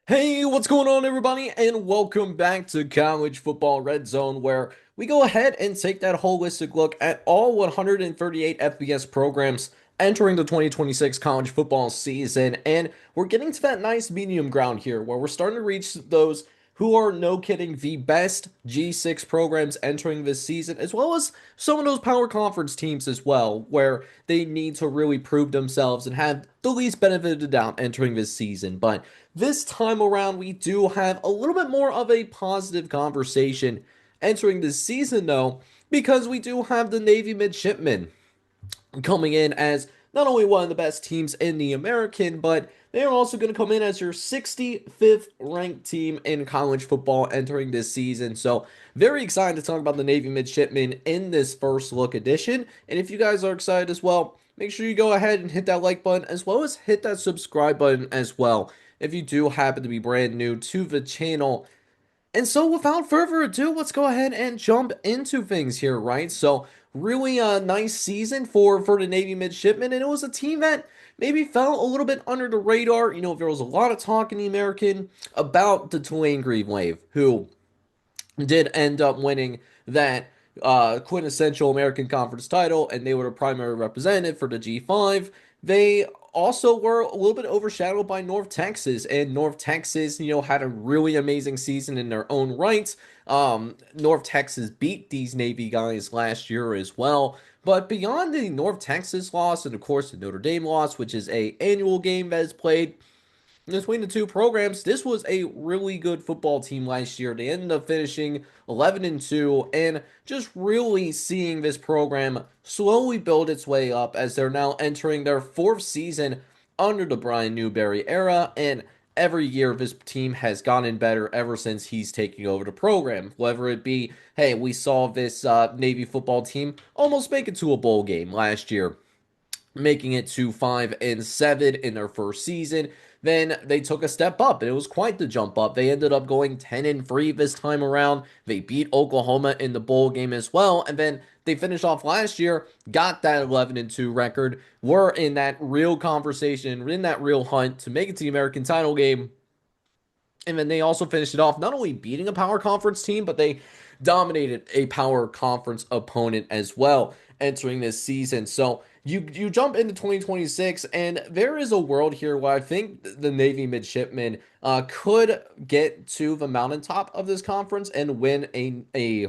Hey, what's going on, everybody? And welcome back to College Football Red Zone, where we go ahead and take that holistic look at all 138 FBS programs entering the 2026 college football season. And we're getting to that nice medium ground here where we're starting to reach those who are, no kidding, the best G6 programs entering this season, as well as some of those power conference teams as well, where they need to really prove themselves and have the least benefit of the doubt entering this season. But this time around, we do have a little bit more of a positive conversation entering this season, though, because we do have the Navy Midshipmen coming in as not only one of the best teams in the American, but they are also going to come in as your 65th ranked team in college football entering this season. So, very excited to talk about the Navy Midshipmen in this first look edition. And if you guys are excited as well, make sure you go ahead and hit that like button as well as hit that subscribe button as well if you do happen to be brand new to the channel. And so, without further ado, let's go ahead and jump into things here, right? So, really a nice season for the Navy Midshipmen, and it was a team that maybe fell a little bit under the radar. There was a lot of talk in the American about the Tulane Green Wave, who did end up winning that quintessential American Conference title, and they were the primary representative for the G5. They also were a little bit overshadowed by North Texas, and North Texas, had a really amazing season in their own right. North Texas beat these Navy guys last year as well. But beyond the North Texas loss, and of course the Notre Dame loss, which is a annual game that is played between the two programs, this was a really good football team last year. They ended up finishing 11-2 and just really seeing this program slowly build its way up as they're now entering their fourth season under the Brian Newberry era. And every year this team has gotten better ever since he's taking over the program. Whether it be, hey, we saw this Navy football team almost make it to a bowl game last year, making it to 5-7 in their first season. Then they took a step up, and it was quite the jump up. They ended up going 10-3 this time around. They beat Oklahoma in the bowl game as well, and then they finished off last year, got that 11-2 record, were in that real conversation, in that real hunt to make it to the American title game. And then they also finished it off not only beating a power conference team, but they dominated a power conference opponent as well entering this season. So you jump into 2026, and there is a world here where I think the Navy Midshipmen could get to the mountaintop of this conference and win a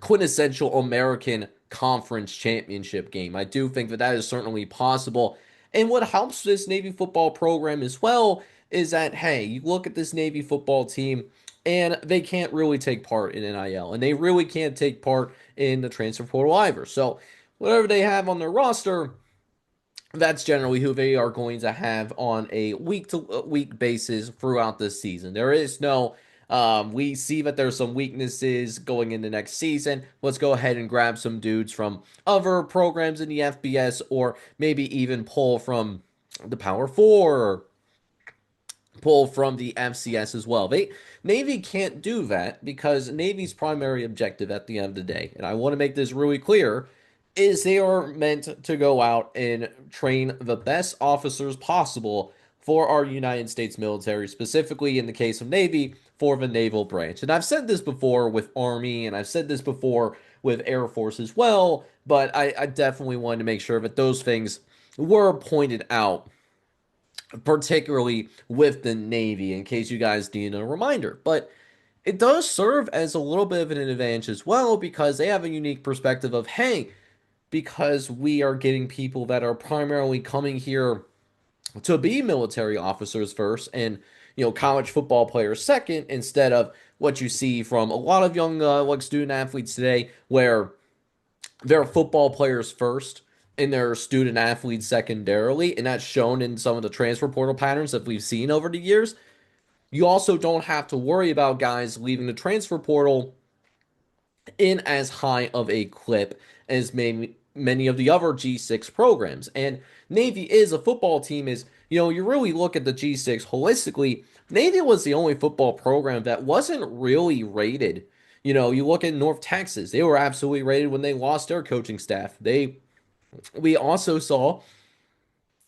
quintessential American Conference championship game. I do think that is certainly possible. And what helps this Navy football program as well is that, hey, you look at this Navy football team and they can't really take part in NIL, and they really can't take part in the transfer portal either. So whatever they have on their roster, that's generally who they are going to have on a week to week basis throughout this season. There is no we see that there's some weaknesses going into next season. Let's go ahead and grab some dudes from other programs in the FBS, or maybe even pull from the Power Four, or pull from the FCS as well. Navy can't do that because Navy's primary objective at the end of the day, and I want to make this really clear, is they are meant to go out and train the best officers possible for our United States military, specifically in the case of Navy, for the naval branch. And I've said this before with Army, and I've said this before with Air Force as well, but I definitely wanted to make sure that those things were pointed out, particularly with the Navy, in case you guys need a reminder. But it does serve as a little bit of an advantage as well, because they have a unique perspective of, hey, because we are getting people that are primarily coming here to be military officers first, and college football players second, instead of what you see from a lot of young like student athletes today, where they're football players first and they're student athletes secondarily, and that's shown in some of the transfer portal patterns that we've seen over the years. You also don't have to worry about guys leaving the transfer portal in as high of a clip as many of the other G6 programs. And Navy is a football team, is, you really look at the G6 holistically, Navy was the only football program that wasn't really rated. You look at North Texas, they were absolutely rated when they lost their coaching staff. We also saw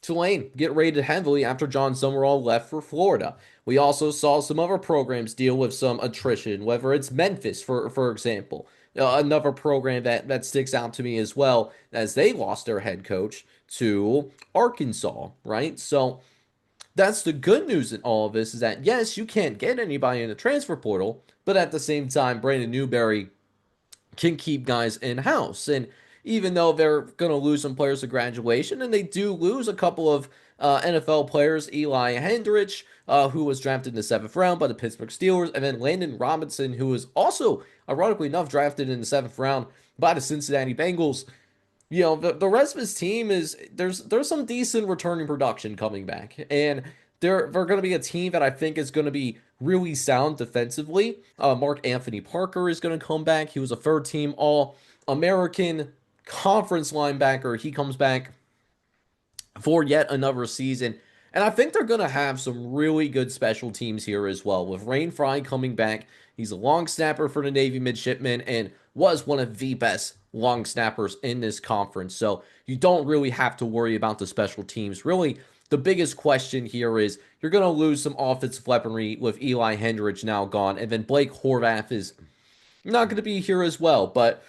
Tulane get rated heavily after John Summerall left for Florida. We also saw some other programs deal with some attrition, whether it's Memphis, for example, another program that sticks out to me as well, as they lost their head coach to Arkansas, right? So that's the good news in all of this is that yes, you can't get anybody in the transfer portal, but at the same time, Brandon Newberry can keep guys in house. And even though they're going to lose some players to graduation, and they do lose a couple of NFL players, Eli Hendrich, who was drafted in the seventh round by the Pittsburgh Steelers, and then Landon Robinson, who was also, ironically enough, drafted in the seventh round by the Cincinnati Bengals. The rest of his team is there's some decent returning production coming back, and they're going to be a team that I think is going to be really sound defensively. Mark Anthony Parker is going to come back. He was a third team All American conference linebacker. He comes back for yet another season. And I think they're going to have some really good special teams here as well. With Rain Fry coming back, he's a long snapper for the Navy Midshipmen and was one of the best long snappers in this conference. So you don't really have to worry about the special teams. Really, the biggest question here is you're going to lose some offensive weaponry with Eli Hendrich now gone. And then Blake Horvath is not going to be here as well. But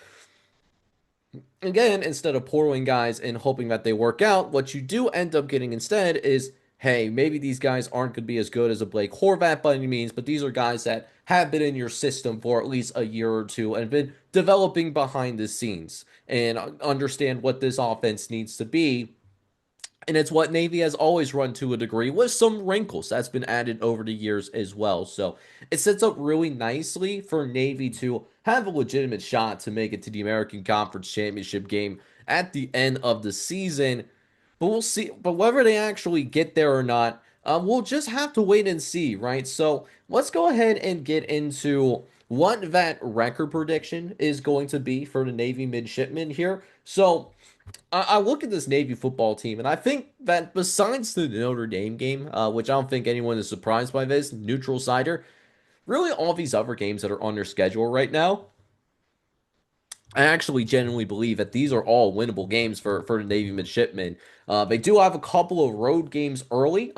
again, instead of portaling guys and hoping that they work out, what you do end up getting instead is, hey, maybe these guys aren't going to be as good as a Blake Horvat by any means, but these are guys that have been in your system for at least a year or two and been developing behind the scenes and understand what this offense needs to be. And it's what Navy has always run to a degree with some wrinkles that's been added over the years as well. So it sets up really nicely for Navy to have a legitimate shot to make it to the American Conference Championship game at the end of the season. But we'll see. But whether they actually get there or not, we'll just have to wait and see, right? So let's go ahead and get into what that record prediction is going to be for the Navy Midshipmen here. So I look at this Navy football team, and I think that besides the Notre Dame game, which I don't think anyone is surprised by this, neutral sider, really all these other games that are on their schedule right now, I actually genuinely believe that these are all winnable games for the Navy Midshipmen. They do have a couple of road games early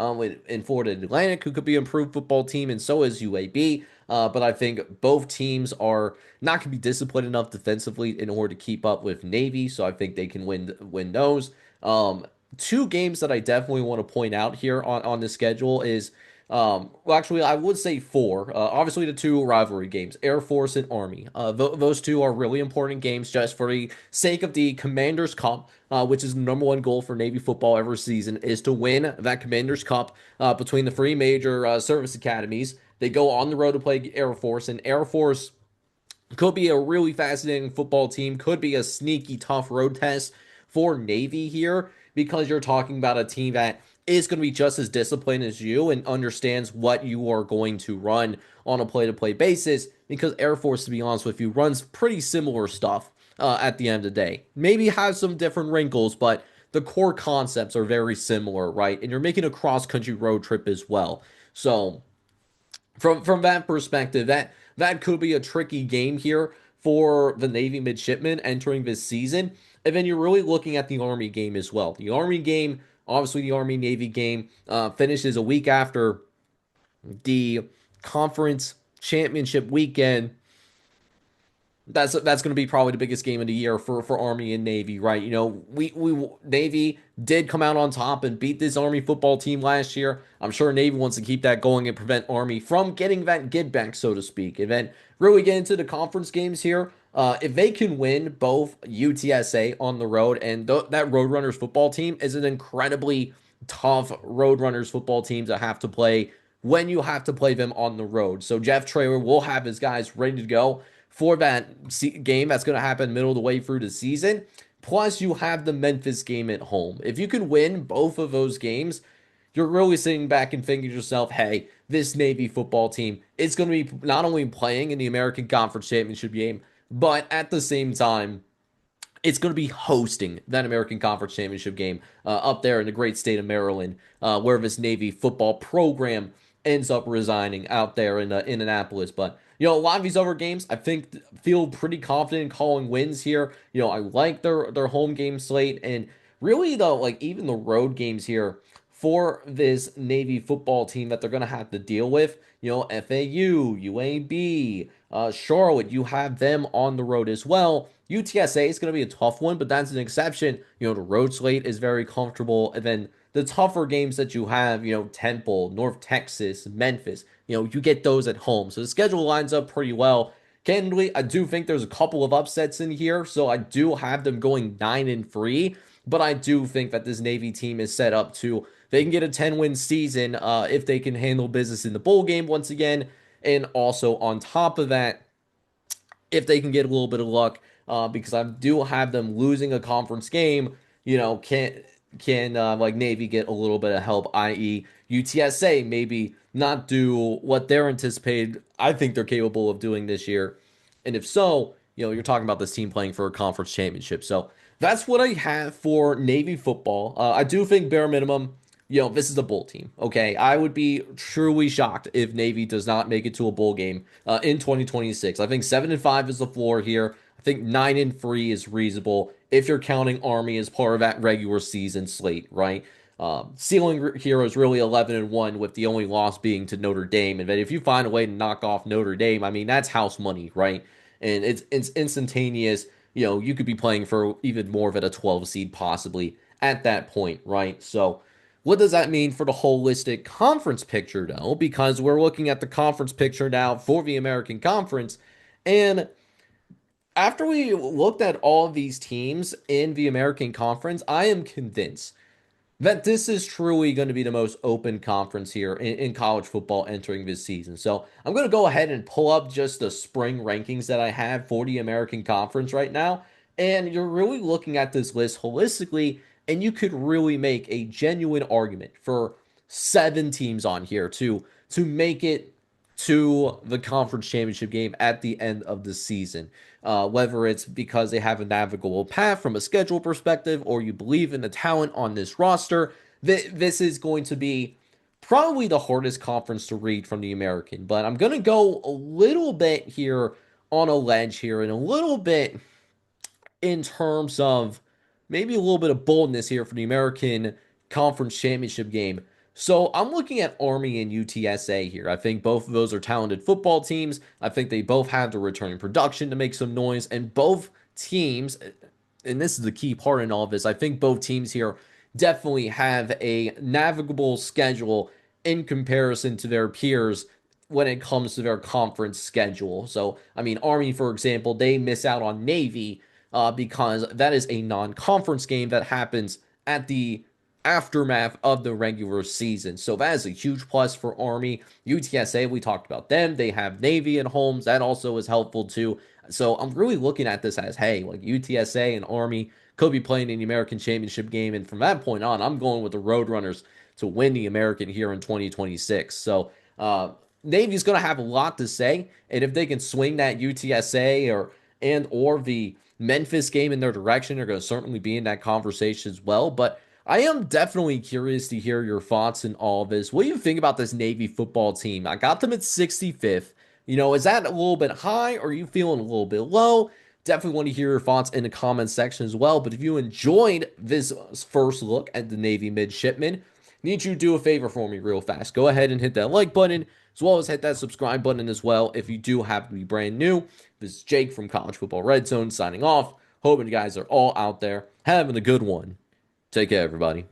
in Florida Atlantic, who could be an improved football team, and so is UAB. But I think both teams are not going to be disciplined enough defensively in order to keep up with Navy, so I think they can win those. Two games that I definitely want to point out here on the schedule is well, actually, I would say four. Obviously, the two rivalry games, Air Force and Army. Those two are really important games just for the sake of the Commanders Cup, which is the number one goal for Navy football every season, is to win that Commanders Cup between the three major service academies. They go on the road to play Air Force, and Air Force could be a really fascinating football team, could be a sneaky, tough road test for Navy here because you're talking about a team that is going to be just as disciplined as you and understands what you are going to run on a play to play basis. Because Air Force, to be honest with you, runs pretty similar stuff at the end of the day. Maybe has some different wrinkles, but the core concepts are very similar, right? And you're making a cross country road trip as well. So from that perspective, that could be a tricky game here for the Navy midshipmen entering this season. And then you're really looking at the Army game as well. The Army game, obviously, the Army Navy game finishes a week after the conference championship weekend. That's going to be probably the biggest game of the year for Army and Navy, right? We Navy did come out on top and beat this Army football team last year. I'm sure Navy wants to keep that going and prevent Army from getting that give back, so to speak. And then really get into the conference games here. If they can win both UTSA on the road and that Roadrunners football team is an incredibly tough Roadrunners football team to have to play when you have to play them on the road. So Jeff Traylor will have his guys ready to go for that game that's going to happen middle of the way through the season. Plus, you have the Memphis game at home. If you can win both of those games, you're really sitting back and thinking to yourself, hey, this Navy football team is going to be not only playing in the American Conference Championship game, but at the same time, it's going to be hosting that American Conference Championship game up there in the great state of Maryland, where this Navy football program ends up resigning out there in Annapolis. But a lot of these other games, I feel pretty confident in calling wins here. I like their home game slate, and really though, like even the road games here for this Navy football team that they're going to have to deal with, FAU, UAB, Charlotte, you have them on the road as well. UTSA is going to be a tough one, but that's an exception. The road slate is very comfortable. And then the tougher games that you have, Temple, North Texas, Memphis, you get those at home. So the schedule lines up pretty well. Candidly, I do think there's a couple of upsets in here, so I do have them going 9-3. But I do think that this Navy team is set up to they can get a 10-win season if they can handle business in the bowl game once again, and also on top of that, if they can get a little bit of luck, because I do have them losing a conference game. Can like Navy get a little bit of help, i.e., UTSA maybe not do what they're anticipated. I think they're capable of doing this year, and if so, you're talking about this team playing for a conference championship. So that's what I have for Navy football. I do think bare minimum, this is a bowl team. Okay, I would be truly shocked if Navy does not make it to a bowl game in 2026. I think 7-5 is the floor here. I think 9-3 is reasonable if you're counting Army as part of that regular season slate, right? Ceiling here is really 11-1 with the only loss being to Notre Dame. And if you find a way to knock off Notre Dame, I mean, that's house money, right? And it's instantaneous. You could be playing for even more of it, a 12 seed possibly at that point, right? So what does that mean for the holistic conference picture, though? Because we're looking at the conference picture now for the American Conference. And after we looked at all of these teams in the American Conference, I am convinced that this is truly going to be the most open conference here in college football entering this season. So I'm going to go ahead and pull up just the spring rankings that I have for the American Conference right now. And you're really looking at this list holistically, and you could really make a genuine argument for 7 teams on here to make it to the conference championship game at the end of the season. Whether it's because they have a navigable path from a schedule perspective or you believe in the talent on this roster, this is going to be probably the hardest conference to read from the American. But I'm going to go a little bit here on a ledge here and a little bit in terms of maybe a little bit of boldness here for the American Conference Championship game. So I'm looking at Army and UTSA here. I think both of those are talented football teams. I think they both have the returning production to make some noise, and both teams, and this is the key part in all of this, I think both teams here definitely have a navigable schedule in comparison to their peers when it comes to their conference schedule. So, I mean, Army, for example, they miss out on Navy because that is a non-conference game that happens at the aftermath of the regular season. So that is a huge plus for Army. UTSA, we talked about them. They have Navy and Holmes. That also is helpful too. So I'm really looking at this as, hey, like UTSA and Army could be playing in the American Championship game. And from that point on, I'm going with the Roadrunners to win the American here in 2026. So Navy's going to have a lot to say. And if they can swing that UTSA or the Memphis game in their direction, they're going to certainly be in that conversation as well. But I am definitely curious to hear your thoughts in all of this. What do you think about this Navy football team? I got them at 65th. Is that a little bit high or are you feeling a little bit low? Definitely want to hear your thoughts in the comments section as well. But if you enjoyed this first look at the Navy Midshipmen, need you to do a favor for me real fast. Go ahead and hit that like button as well as hit that subscribe button as well if you do happen to be brand new. This is Jake from College Football Red Zone signing off. Hoping you guys are all out there having a good one. Take care, everybody.